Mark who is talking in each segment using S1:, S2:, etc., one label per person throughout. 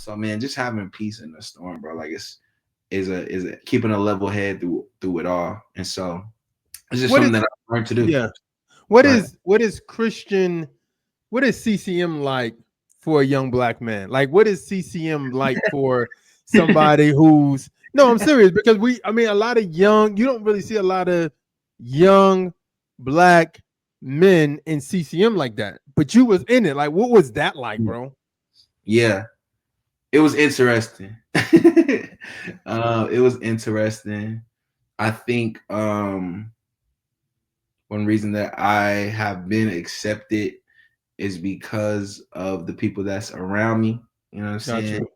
S1: So man, just having peace in the storm, bro. Like is a keeping a level head through it all. And so it's just
S2: What
S1: something
S2: is
S1: that I learned to do.
S2: yeah? What
S1: But
S2: is what is Christian? What is CCM like for a young black man? Like, what is CCM like for somebody who's no? I'm serious because I mean, a lot of young. You don't really see a lot of young black men in CCM like that. But you was in it. Like, what was that like, bro?
S1: yeah, it was interesting. It was interesting. I think one reason that I have been accepted is because of the people that's around me. You know what I'm saying?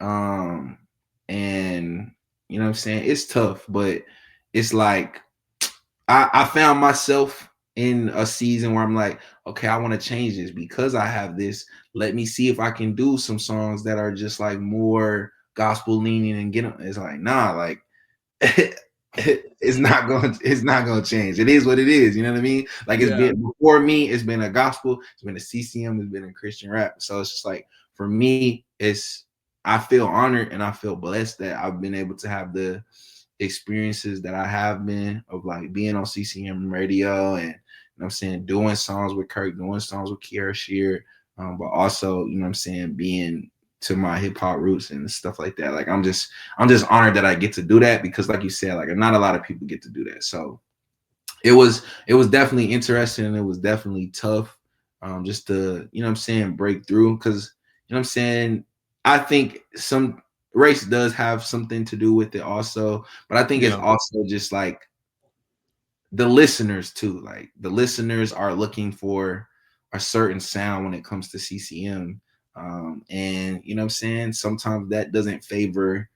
S2: Gotcha.
S1: Um, and you know what I'm saying? It's tough, but it's like I found myself in a season where I'm like, okay, I want to change this because I have this. Let me see if I can do some songs that are just like more gospel leaning and get them. It's like, nah, like it's not going to change. It is what it is. You know what I mean? Like it's
S2: Yeah.
S1: been before me, it's been a gospel, it's been a CCM, it's been a Christian rap. So it's just like for me, it's I feel honored and I feel blessed that I've been able to have the experiences that I have been of like being on CCM radio and you know what I'm saying, doing songs with Kirk, doing songs with Kiara Shear, but also, you know what I'm saying, being to my hip hop roots and stuff like that. Like I'm just honored that I get to do that because like you said, like not a lot of people get to do that. So it was definitely interesting and it was definitely tough just to, you know what I'm saying, break through because you know what I'm saying, I think some race does have something to do with it also, but I think it's
S2: Yeah.
S1: also just like the listeners too. Like the listeners are looking for a certain sound when it comes to CCM. And you know what I'm saying? Sometimes that doesn't favor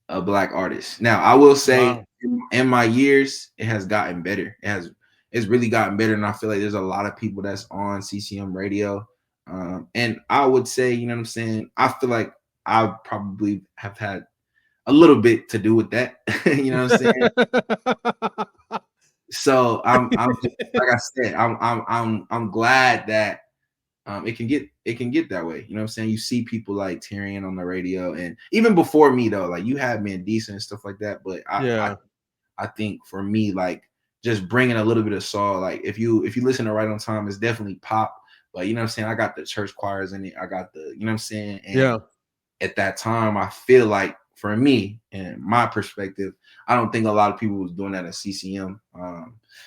S1: a black artist. Now, I will say
S2: Wow.
S1: in my years, it has gotten better. It's really gotten better. And I feel like there's a lot of people that's on CCM radio. And I would say, you know what I'm saying? I feel like I probably have had a little bit to do with that. You know what I'm saying? So I'm just like I said, I'm glad that it can get that way. You know what I'm saying? You see people like Tyrion on the radio, and even before me though, like you had me in decent and stuff like that. But I
S2: Yeah.
S1: I think for me, like just bringing a little bit of soul. Like if you listen to Right on Time, it's definitely pop. But you know what I'm saying? I got the church choirs in it. I got the, you know what I'm saying? And
S2: Yeah.
S1: at that time, I feel like for me and my perspective, I don't think a lot of people was doing that at CCM.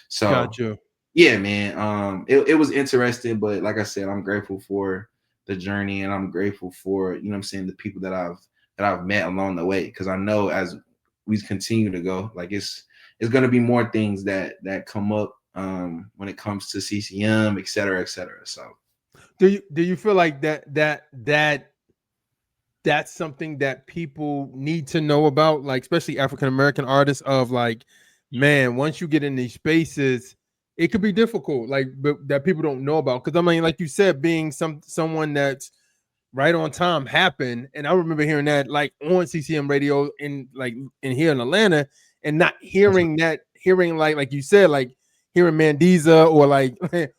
S1: So
S2: Gotcha.
S1: yeah, man. It was interesting, but like I said, I'm grateful for the journey and I'm grateful for, you know what I'm saying, the people that I've met along the way. Cause I know as we continue to go, like it's gonna be more things that come up when it comes to CCM, et cetera, et cetera. So
S2: Do you feel like that's something that people need to know about, like especially African American artists, of like, man, once you get in these spaces, it could be difficult, like, but that people don't know about. Because I mean, like you said, being someone that's right on time happened, and I remember hearing that like on CCM radio in like in here in Atlanta, and not hearing that, hearing like you said, like hearing Mandiza, or like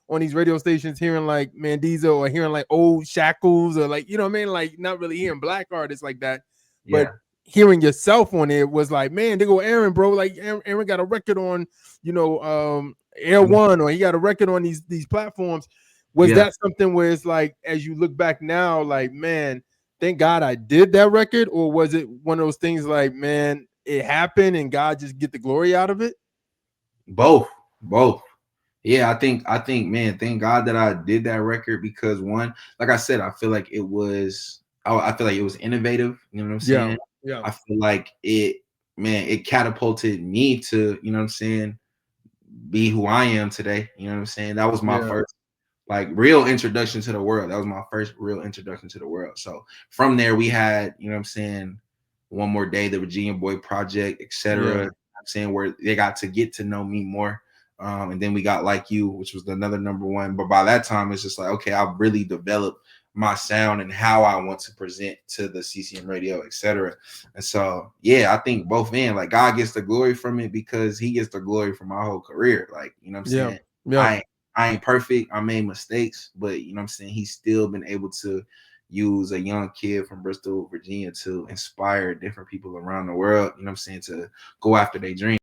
S2: on these radio stations hearing like Mandiza, or hearing like old Shackles, or like, you know what I mean, like not really hearing black artists like that, but
S1: yeah.
S2: hearing yourself on it was like, man, they go Aaron, bro, like Aaron got a record on, you know, Air One, or he got a record on these platforms. Was
S1: Yeah.
S2: that something where it's like, as you look back now, like, man, thank God I did that record? Or was it one of those things like, man, it happened and God just get the glory out of it?
S1: Both. Both. Yeah, I think, man, thank God that I did that record because one, like I said, I feel like it was innovative. You know what I'm
S2: Yeah.
S1: saying?
S2: Yeah.
S1: I feel like it catapulted me to, you know what I'm saying, be who I am today. You know what I'm saying? That was my
S2: Yeah.
S1: first like real introduction to the world. That was my first real introduction to the world. So from there we had, you know what I'm saying, One More Day, the Virginia Boy Project, etc.
S2: Yeah.
S1: I'm saying where they got to get to know me more. And then we got Like You, which was another number one. But by that time, it's just like, okay, I've really developed my sound and how I want to present to the CCM radio, etc. And so, yeah, I think both in, like God gets the glory from it because He gets the glory from my whole career. Like, you know what I'm
S2: Yeah.
S1: saying?
S2: Yeah.
S1: I I ain't perfect. I made mistakes, but you know what I'm saying? He's still been able to use a young kid from Bristol, Virginia to inspire different people around the world, you know what I'm saying, to go after their dream.